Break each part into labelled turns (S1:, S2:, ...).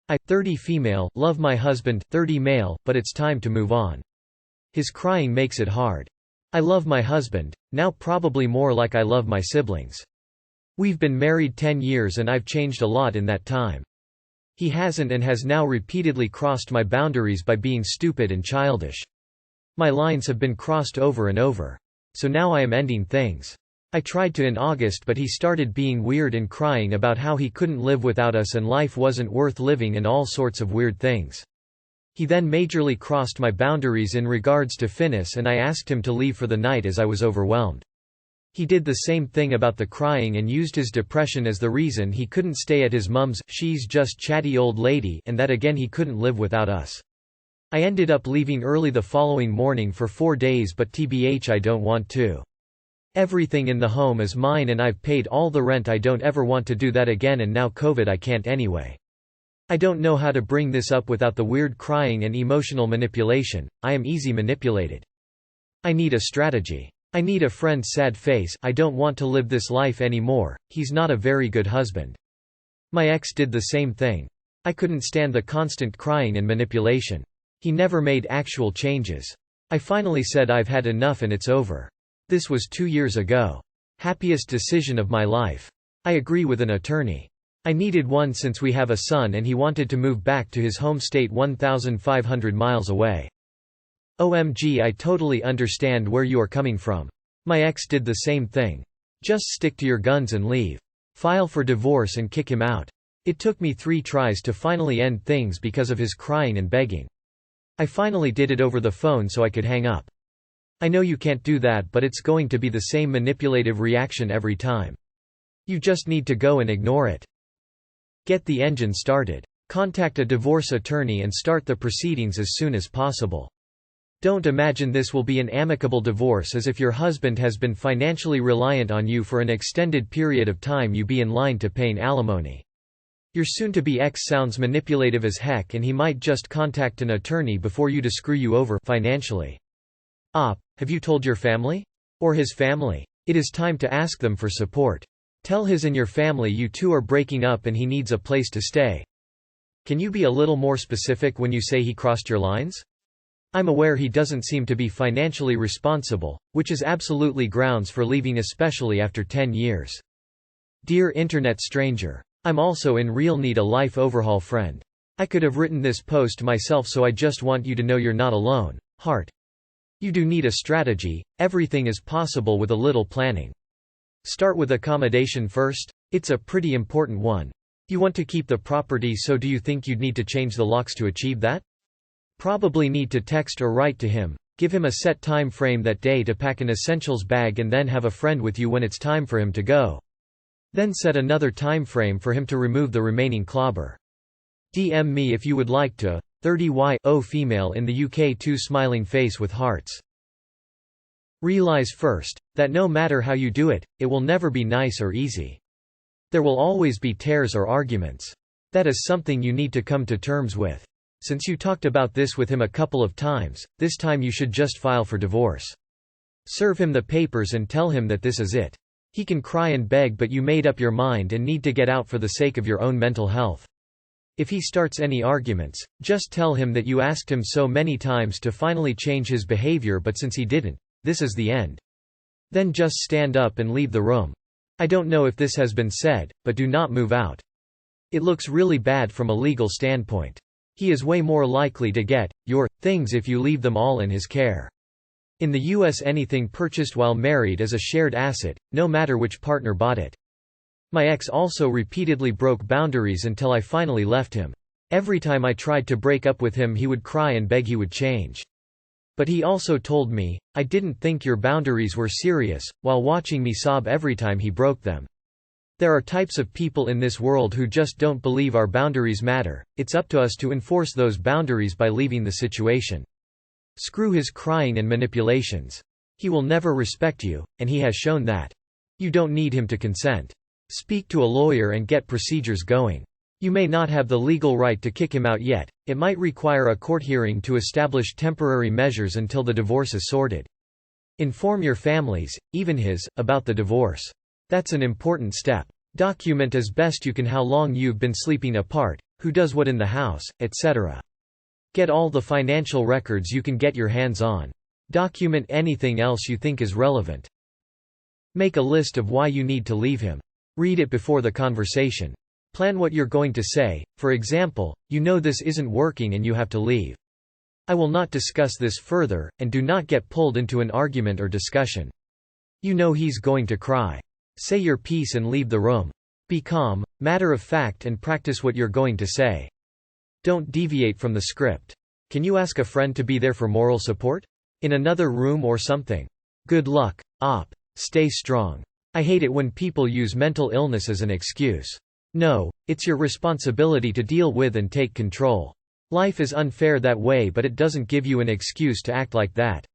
S1: I, 30 female, love my husband, 30 male, but it's time to move on. His crying makes it hard. I love my husband, now probably more like I love my siblings. We've been married 10 years and I've changed a lot in that time. He hasn't and has now repeatedly crossed my boundaries by being stupid and childish. My lines have been crossed over and over. So now I am ending things. I tried to in August but he started being weird and crying about how he couldn't live without us and life wasn't worth living and all sorts of weird things. He then majorly crossed my boundaries in regards to Finis and I asked him to leave for the night as I was overwhelmed. He did the same thing about the crying and used his depression as the reason he couldn't stay at his mum's, she's just chatty old lady, and that again he couldn't live without us. I ended up leaving early the following morning for 4 days but TBH I don't want to. Everything in the home is mine and I've paid all the rent. I don't ever want to do that again and now COVID I can't anyway. I don't know how to bring this up without the weird crying and emotional manipulation. I am easy manipulated. I need a strategy. I need a friend. Sad face. I don't want to live this life anymore. He's not a very good husband. My ex did the same thing. I couldn't stand the constant crying and manipulation. He never made actual changes. I finally said I've had enough and it's over. This was 2 years ago. Happiest decision of my life. I agree with an attorney. I needed one since we have a son and he wanted to move back to his home state 1,500 miles away. OMG, I totally understand where you are coming from. My ex did the same thing. Just stick to your guns and leave. File for divorce and kick him out. It took me 3 tries to finally end things because of his crying and begging. I finally did it over the phone so I could hang up. I know you can't do that but it's going to be the same manipulative reaction every time. You just need to go and ignore it. Get the engine started. Contact a divorce attorney and start the proceedings as soon as possible. Don't imagine this will be an amicable divorce as if your husband has been financially reliant on you for an extended period of time. You be in line to paying alimony. Your soon-to-be ex sounds manipulative as heck and he might just contact an attorney before you to screw you over financially. Have you told your family? Or his family? It is time to ask them for support. Tell his and your family you two are breaking up and he needs a place to stay. Can you be a little more specific when you say he crossed your lines? I'm aware he doesn't seem to be financially responsible, which is absolutely grounds for leaving, especially after 10 years. Dear internet stranger. I'm also in real need a life overhaul friend. I could have written this post myself so I just want you to know you're not alone. Heart. You do need a strategy. Everything is possible with a little planning. Start with accommodation first. It's a pretty important one. You want to keep the property, so do you think you'd need to change the locks to achieve that? Probably need to text or write to him. Give him a set time frame that day to pack an essentials bag and then have a friend with you when it's time for him to go. Then set another time frame for him to remove the remaining clobber. DM me if you would like to. 30Y0 female in the UK 2 smiling face with hearts. Realize first, that no matter how you do it, it will never be nice or easy. There will always be tears or arguments. That is something you need to come to terms with. Since you talked about this with him a couple of times, this time you should just file for divorce. Serve him the papers and tell him that this is it. He can cry and beg but you made up your mind and need to get out for the sake of your own mental health. If he starts any arguments, just tell him that you asked him so many times to finally change his behavior but since he didn't, this is the end. Then just stand up and leave the room. I don't know if this has been said, but do not move out. It looks really bad from a legal standpoint. He is way more likely to get your things if you leave them all in his care. In the US, anything purchased while married is a shared asset, no matter which partner bought it. My ex also repeatedly broke boundaries until I finally left him. Every time I tried to break up with him he would cry and beg he would change. But he also told me, I didn't think your boundaries were serious, while watching me sob every time he broke them. There are types of people in this world who just don't believe our boundaries matter. It's up to us to enforce those boundaries by leaving the situation. Screw his crying and manipulations. He will never respect you, and he has shown that. You don't need him to consent. Speak to a lawyer and get procedures going. You may not have the legal right to kick him out yet. It might require a court hearing to establish temporary measures until the divorce is sorted. Inform your families, even his, about the divorce. That's an important step. Document as best you can how long you've been sleeping apart, who does what in the house, etc. Get all the financial records you can get your hands on. Document anything else you think is relevant. Make a list of why you need to leave him. Read it before the conversation. Plan what you're going to say, for example, you know this isn't working and you have to leave. I will not discuss this further, and do not get pulled into an argument or discussion. You know he's going to cry. Say your piece and leave the room. Be calm, matter of fact, and practice what you're going to say. Don't deviate from the script. Can you ask a friend to be there for moral support? In another room or something? Good luck. Op. Stay strong. I hate it when people use mental illness as an excuse. No, it's your responsibility to deal with and take control. Life is unfair that way, but it doesn't give you an excuse to act like that.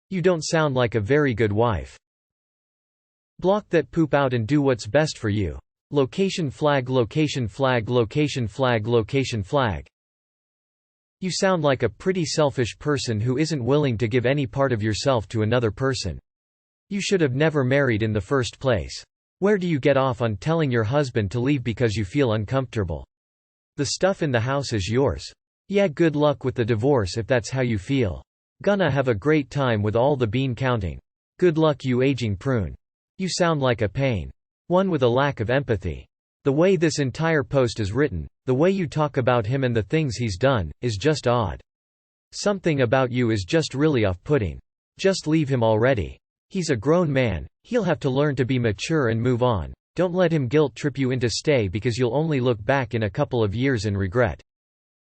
S1: You don't sound like a very good wife. Block that poop out and do what's best for you. Location flag, location flag, location flag, location flag. You sound like a pretty selfish person who isn't willing to give any part of yourself to another person. You should have never married in the first place. Where do you get off on telling your husband to leave because you feel uncomfortable? The stuff in the house is yours. Yeah, good luck with the divorce if that's how you feel. Gonna have a great time with all the bean counting. Good luck, you aging prune. You sound like a pain. One with a lack of empathy. The way this entire post is written, the way you talk about him and the things he's done, is just odd. Something about you is just really off-putting. Just leave him already. He's a grown man, he'll have to learn to be mature and move on. Don't let him guilt-trip you into stay because you'll only look back in a couple of years and regret.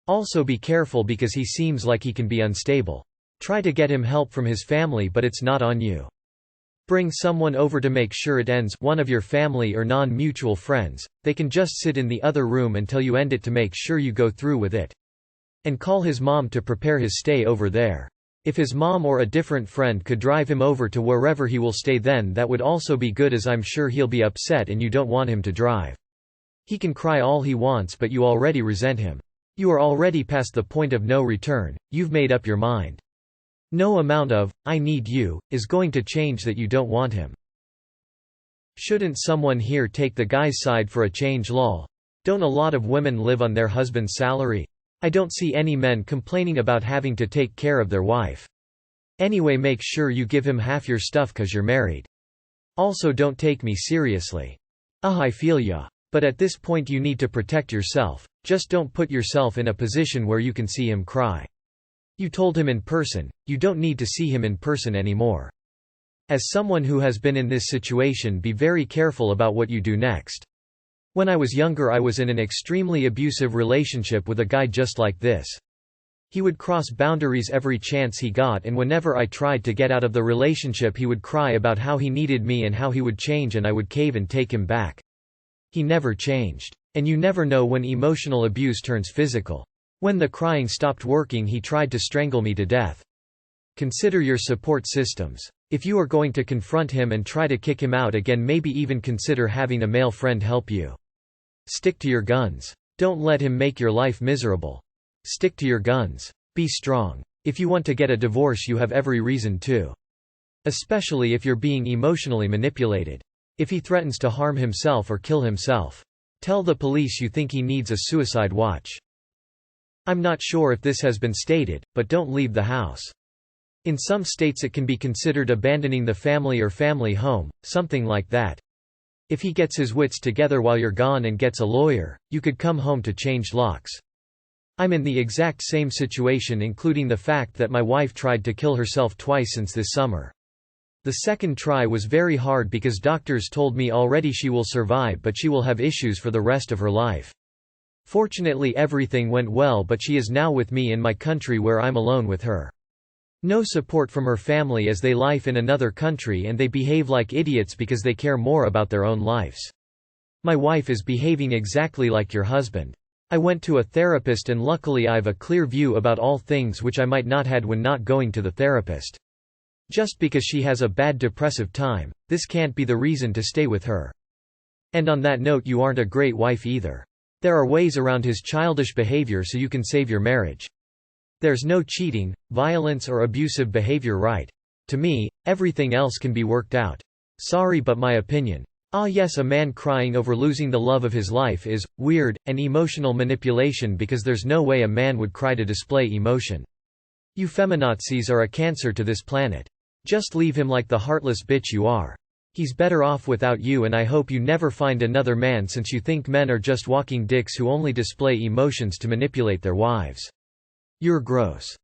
S1: Also be careful because he seems like he can be unstable. Try to get him help from his family, but it's not on you. Bring someone over to make sure it ends, one of your family or non-mutual friends. They can just sit in the other room until you end it to make sure you go through with it. And call his mom to prepare his stay over there. If his mom or a different friend could drive him over to wherever he will stay, then that would also be good, as I'm sure he'll be upset and you don't want him to drive. He can cry all he wants, but you already resent him. You are already past the point of no return, you've made up your mind. No amount of, "I need you," is going to change that you don't want him. Shouldn't someone here take the guy's side for a change? Lol. Don't a lot of women live on their husband's salary? I don't see any men complaining about having to take care of their wife. Anyway, make sure you give him half your stuff cause you're married. Also, don't take me seriously. I feel ya. But at this point you need to protect yourself. Just don't put yourself in a position where you can see him cry. You told him in person, you don't need to see him in person anymore. As someone who has been in this situation, be very careful about what you do next. When I was younger, I was in an extremely abusive relationship with a guy just like this. He would cross boundaries every chance he got, and whenever I tried to get out of the relationship he would cry about how he needed me and how he would change, and I would cave and take him back. He never changed. And you never know when emotional abuse turns physical. When the crying stopped working, he tried to strangle me to death. Consider your support systems. If you are going to confront him and try to kick him out again, maybe even consider having a male friend help you. Stick to your guns. Don't let him make your life miserable. Stick to your guns. Be strong. If you want to get a divorce, you have every reason to. Especially if you're being emotionally manipulated. If he threatens to harm himself or kill himself, tell the police you think he needs a suicide watch. I'm not sure if this has been stated, but don't leave the house. In some states it can be considered abandoning the family or family home, something like that. If he gets his wits together while you're gone and gets a lawyer, you could come home to change locks. I'm in the exact same situation, including the fact that my wife tried to kill herself twice since this summer. The second try was very hard because doctors told me already she will survive, but she will have issues for the rest of her life. Fortunately everything went well, but she is now with me in my country where I'm alone with her. No support from her family as they live in another country, and they behave like idiots because they care more about their own lives. My wife is behaving exactly like your husband. I went to a therapist and luckily I've a clear view about all things which I might not had when not going to the therapist. Just because she has a bad depressive time, this can't be the reason to stay with her. And on that note, you aren't a great wife either. There are ways around his childish behavior so you can save your marriage. There's no cheating, violence or abusive behavior, right? To me, everything else can be worked out. Sorry, but my opinion. Ah yes, a man crying over losing the love of his life is weird and emotional manipulation, because there's no way a man would cry to display emotion. You feminazis are a cancer to this planet. Just leave him like the heartless bitch you are. He's better off without you, and I hope you never find another man, since you think men are just walking dicks who only display emotions to manipulate their wives. You're gross.